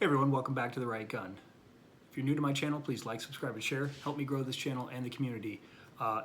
Hey everyone, welcome back to The Right Gun. If you're new to my channel, please like, subscribe, and share. Help me grow this channel and the community.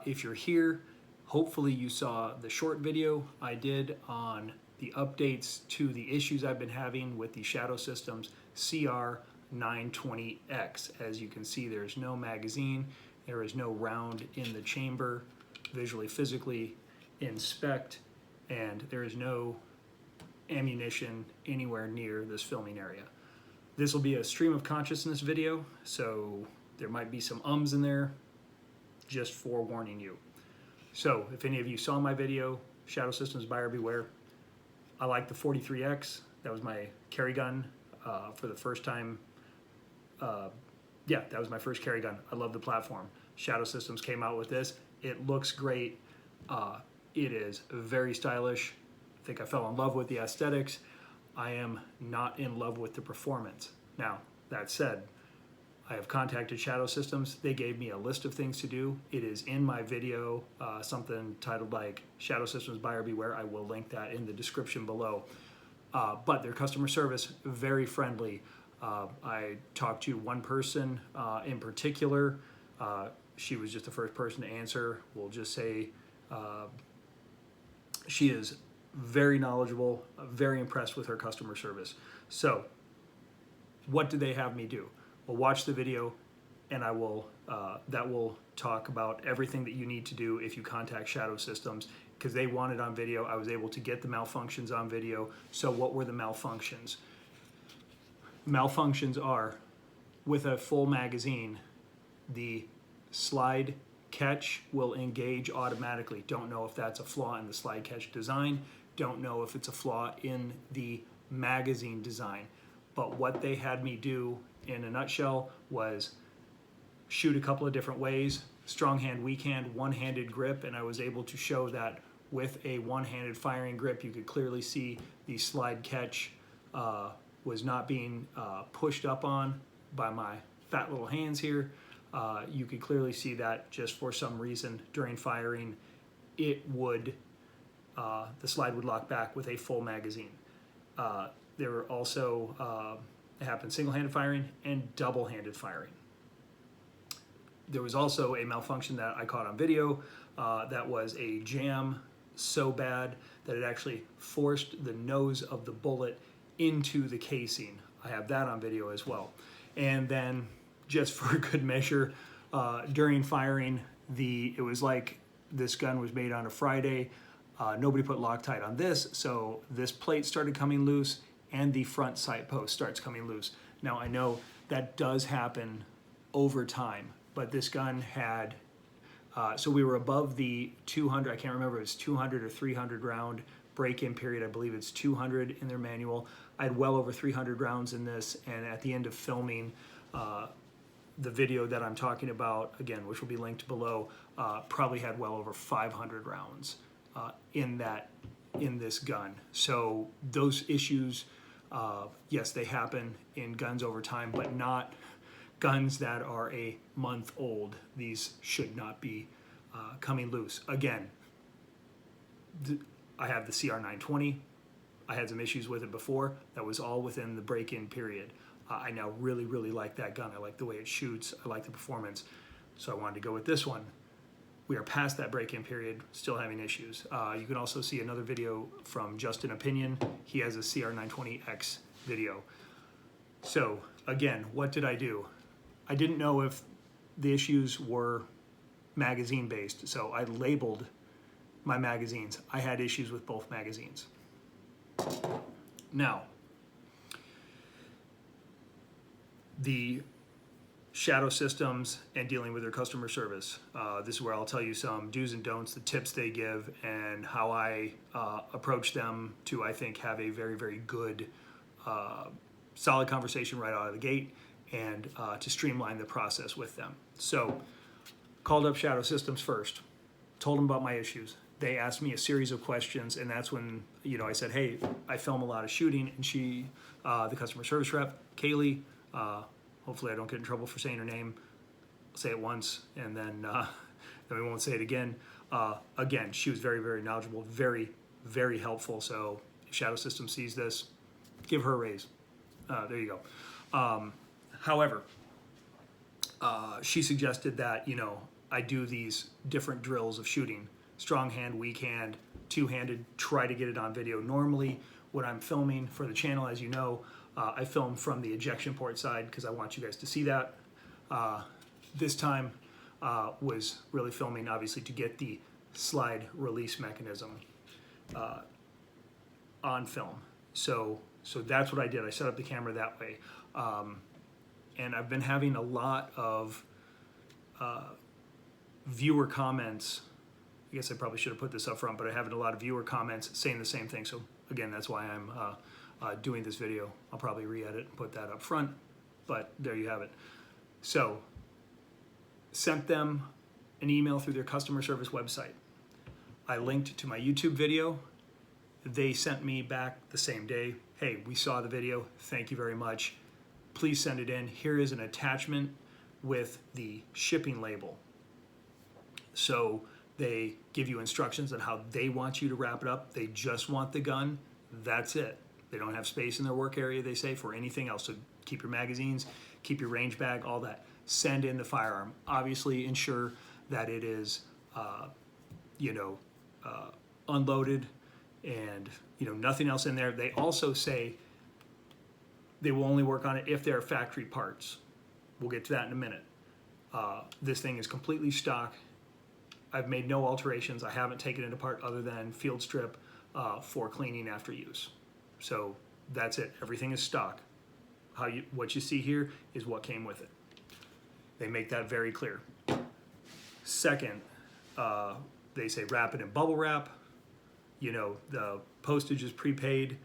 If you're here, hopefully you saw the short video I did on the updates to the issues I've been having with the Shadow Systems CR920X. As you can see, there's no magazine, there is no round in the chamber, visually, physically inspect, and there is no ammunition anywhere near this filming area. This will be a stream of consciousness video, so there might be some ums in there, just forewarning you. So if any of you saw my video, Shadow Systems buyer beware. I like the 43X. That was my carry gun for the first time. Yeah, that was my first carry gun. I love the platform. Shadow Systems came out with this. It looks great. It is very stylish. I think I fell in love with the aesthetics. I am not in love with the performance. Now, that said, I have contacted Shadow Systems. They gave me a list of things to do. It is in my video, something titled like Shadow Systems Buyer Beware. I will link that in the description below. But their customer service, very friendly. I talked to one person in particular. She was just the first person to answer. We'll just say she is very knowledgeable, very impressed with her customer service. So what do they have me do? Well, watch the video and I will that will talk about everything that you need to do if you contact Shadow Systems, because they want it on video. I was able to get the malfunctions on video. So what were the malfunctions? Malfunctions are, with a full magazine, the slide catch will engage automatically. Don't know if that's a flaw in the slide catch design. Don't know if it's a flaw in the magazine design. But what they had me do in a nutshell was shoot a couple of different ways: strong hand, weak hand, one-handed grip, and I was able to show that with a one-handed firing grip you could clearly see the slide catch was not being pushed up on by my fat little hands here. You could clearly see that just for some reason during firing it would the slide would lock back with a full magazine. There were also it happened single-handed firing and double-handed firing. There was also a malfunction that I caught on video that was a jam so bad that it actually forced the nose of the bullet into the casing. I have that on video as well. And then, just for good measure, during firing, it was like this gun was made on a Friday. Nobody put Loctite on this, so this plate started coming loose and the front sight post starts coming loose. Now I know that does happen over time, but this gun had, so we were above the 200, I can't remember if it's 200 or 300 round break-in period. I believe it's 200 in their manual. I had well over 300 rounds in this, and at the end of filming, the video that I'm talking about, again, which will be linked below, probably had well over 500 rounds in this gun. So those issues, yes, they happen in guns over time, but not guns that are a month old. These should not be coming loose. Again, I have the CR920. I had some issues with it before. That was all within the break-in period. I now really, really like that gun. I like the way it shoots. I like the performance. So I wanted to go with this one. We are past that break-in period, still having issues. You can also see another video from Justin Opinion. He has a CR920X video. So again, what did I do? I didn't know if the issues were magazine-based, so I labeled my magazines. I had issues with both magazines. Now, the Shadow Systems and dealing with their customer service. This is where I'll tell you some do's and don'ts, the tips they give, and how I approach them to, I think, have a very, very good, solid conversation right out of the gate, and to streamline the process with them. So, called up Shadow Systems first, told them about my issues. They asked me a series of questions, and that's when, you know, I said, hey, I film a lot of shooting, and she, the customer service rep, Kaylee, hopefully I don't get in trouble for saying her name. I'll say it once, and then we won't say it again. Again, she was very, very knowledgeable, very, very helpful. So if Shadow Systems sees this, give her a raise. There you go. However, she suggested that, I do these different drills of shooting, strong hand, weak hand, two-handed, try to get it on video. Normally, when I'm filming for the channel, as you know, I film from the ejection port side because I want you guys to see that. This time was really filming, obviously, to get the slide release mechanism on film. So that's what I did. I set up the camera that way. And I've been having a lot of viewer comments. I guess I probably should have put this up front, but I have a lot of viewer comments saying the same thing. So again, that's why I'm doing this video. I'll probably re-edit and put that up front, but there you have it. So sent them an email through their customer service website. I linked to my YouTube video. They sent me back the same day. Hey, we saw the video. Thank you very much. Please send it in. Here is an attachment with the shipping label. So they give you instructions on how they want you to wrap it up. They just want the gun. That's it. They don't have space in their work area, they say, for anything else. So keep your magazines, keep your range bag, all that. Send in the firearm. Obviously ensure that it is, unloaded and, nothing else in there. They also say they will only work on it if there are factory parts. We'll get to that in a minute. This thing is completely stock. I've made no alterations. I haven't taken it apart other than field strip for cleaning after use. So that's it. Everything is stock. What you see here is what came with it. They make that very clear. Second, they say wrap it in bubble wrap. The postage is prepaid.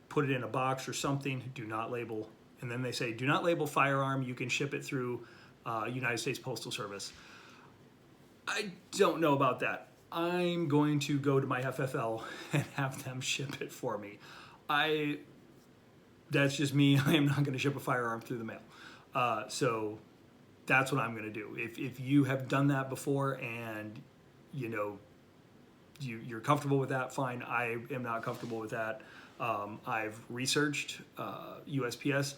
Put it in a box or something. Do not label. And then they say, do not label firearm. You can ship it through United States Postal Service. I don't know about that. I'm going to go to my FFL and have them ship it for me. That's just me. I am not going to ship a firearm through the mail. So that's what I'm going to do. If you have done that before and you're comfortable with that, fine. I am not comfortable with that. I've researched USPS.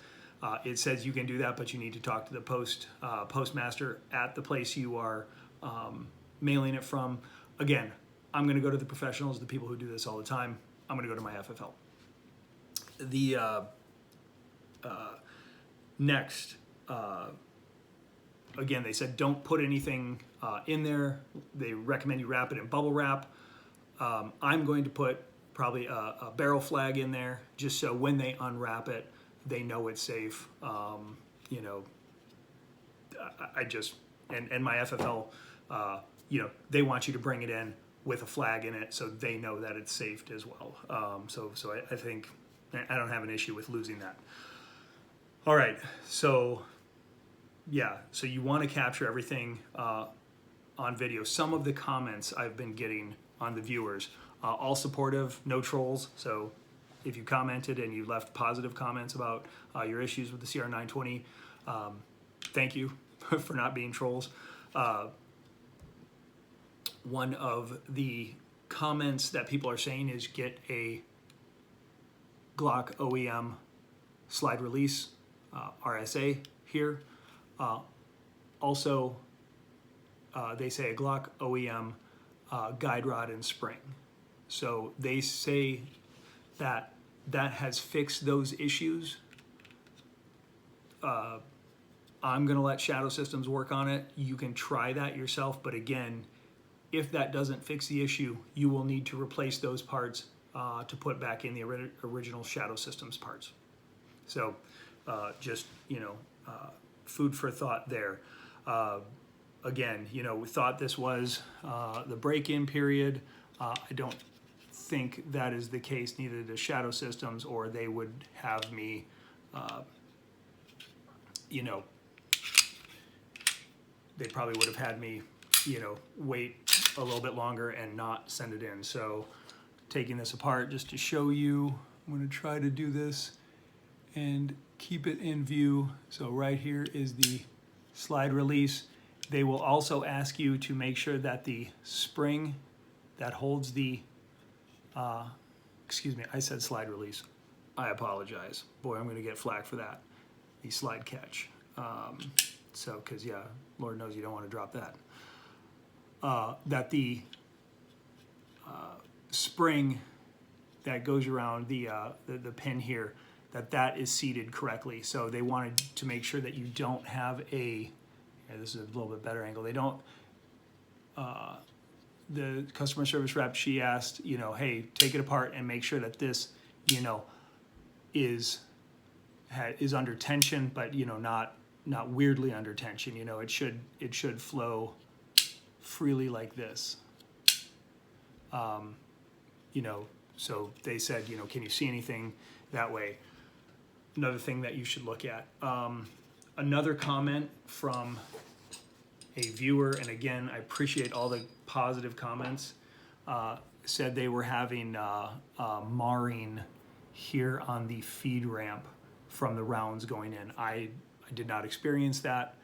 It says you can do that, but you need to talk to the postmaster at the place you are mailing it from. Again, I'm going to go to the professionals, the people who do this all the time. I'm going to go to my FFL. Next, again, they said don't put anything in there. They recommend you wrap it in bubble wrap. I'm going to put probably a barrel flag in there just so when they unwrap it, they know it's safe. And my FFL, they want you to bring it in with a flag in it so they know that it's safe as well. So I think I don't have an issue with losing that. All right, so yeah, so you want to capture everything on video. Some of the comments I've been getting on the viewers, all supportive, no trolls. So if you commented and you left positive comments about your issues with the CR920, thank you for not being trolls. One of the comments that people are saying is get a Glock OEM slide release RSA here. Also, they say a Glock OEM guide rod and spring. So they say that has fixed those issues. I'm going to let Shadow Systems work on it. You can try that yourself, but again, if that doesn't fix the issue, you will need to replace those parts to put back in the original Shadow Systems parts. So just, food for thought there. Again, we thought this was the break-in period. I don't think that is the case, neither does Shadow Systems, or they would have me, they probably would have had me, wait a little bit longer and not send it in. So taking this apart just to show you, I'm going to try to do this and keep it in view. So right here is the slide release. They will also ask you to make sure that the spring that holds the, excuse me, I said slide release. I apologize. Boy, I'm going to get flack for that. the slide catch. So, because yeah, Lord knows you don't want to drop that. That the spring that goes around the pin here, that is seated correctly. So they wanted to make sure that you don't have a, this is a little bit better angle, they don't, the customer service rep, she asked, you know, hey, take it apart and make sure that this, you know, is under tension, but, you know, not weirdly under tension. You know, it should flow freely like this. You know, so they said, you know, can you see anything that way? Another thing that you should look at. Another comment from a viewer, and again, I appreciate all the positive comments, said they were having marring here on the feed ramp from the rounds going in. I did not experience that.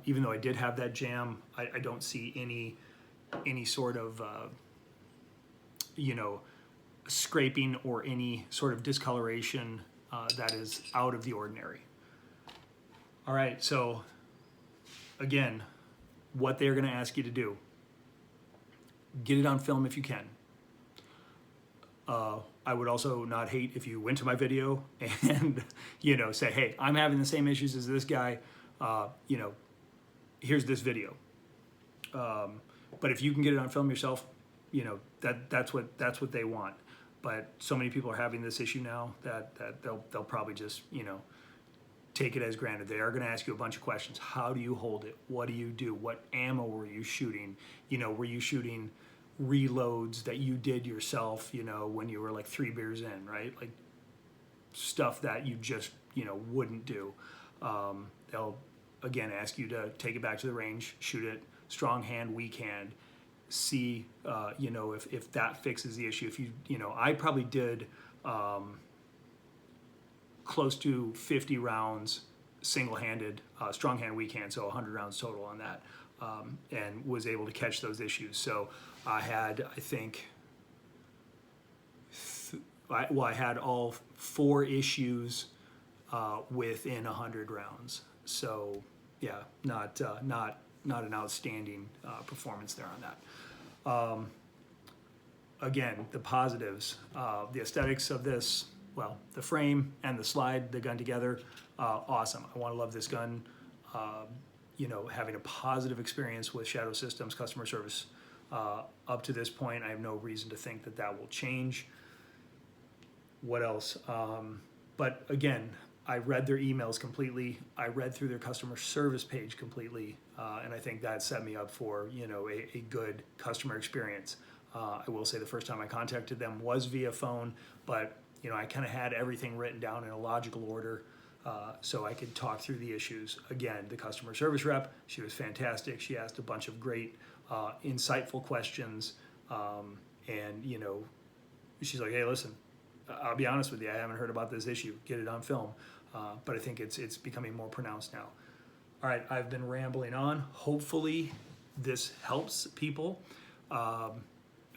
Even though I did have that jam, I don't see any sort of you know, scraping or any sort of discoloration that is out of the ordinary. All right, so again, what they're going to ask you to do, get it on film if you can. I would also not hate if you went to my video and, you know, say, hey, I'm having the same issues as this guy, you know, here's this video. But if you can get it on film yourself, you know, that's what they want. But so many people are having this issue now that they'll probably just, you know, take it as granted. They are going to ask you a bunch of questions. How do you hold it? What do you do? What ammo were you shooting? You know, were you shooting reloads that you did yourself, you know, when you were like 3 beers in, right? Like stuff that you just, you know, wouldn't do. They'll again ask you to take it back to the range, shoot it strong hand, weak hand, see, you know, if that fixes the issue. If you know, I probably did close to 50 rounds single-handed, strong hand, weak hand, so 100 rounds total on that, and was able to catch those issues. So I had, I think, I had all 4 issues within 100 rounds. So yeah, not an outstanding performance there on that. Again, the positives, the aesthetics of this, well, the frame and the slide, the gun together, awesome. I want to love this gun. You know, having a positive experience with Shadow Systems customer service up to this point. I have no reason to think that will change. What else? But again, I read their emails completely. I read through their customer service page completely, and I think that set me up for, you know, a good customer experience. I will say the first time I contacted them was via phone, but you know, I kind of had everything written down in a logical order, so I could talk through the issues. Again, the customer service rep, she was fantastic. She asked a bunch of great, insightful questions, and you know, she's like, hey, listen, I'll be honest with you, I haven't heard about this issue. Get it on film. But I think it's becoming more pronounced now. All right, I've been rambling on. Hopefully this helps people.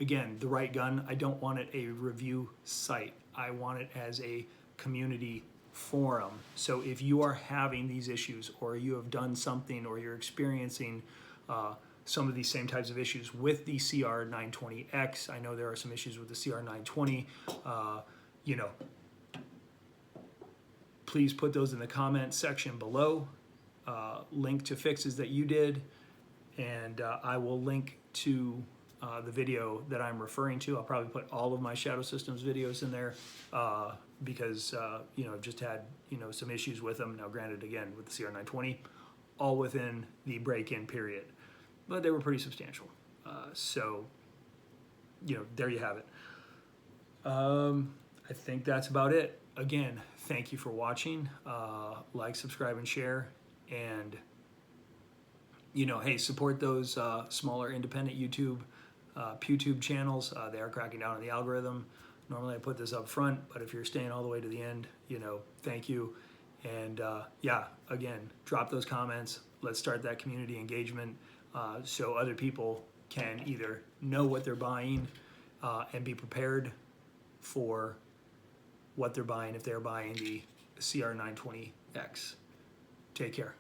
Again, the right gun, I don't want it a review site. I want it as a community forum. So if you are having these issues, or you have done something, or you're experiencing some of these same types of issues with the CR920X, I know there are some issues with the CR920, you know, please put those in the comment section below. Link to fixes that you did, and I will link to the video that I'm referring to. I'll probably put all of my Shadow Systems videos in there because you know, I've just had, you know, some issues with them. Now granted, again, with the CR920, all within the break-in period, but they were pretty substantial. So, you know, there you have it. I think that's about it. Again, thank you for watching. Like, subscribe, and share. And, you know, hey, support those smaller independent YouTube channels. They are cracking down on the algorithm. Normally I put this up front, but if you're staying all the way to the end, you know, thank you. And yeah, again, drop those comments. Let's start that community engagement so other people can either know what they're buying and be prepared for what they're buying if they're buying the CR920X. Take care.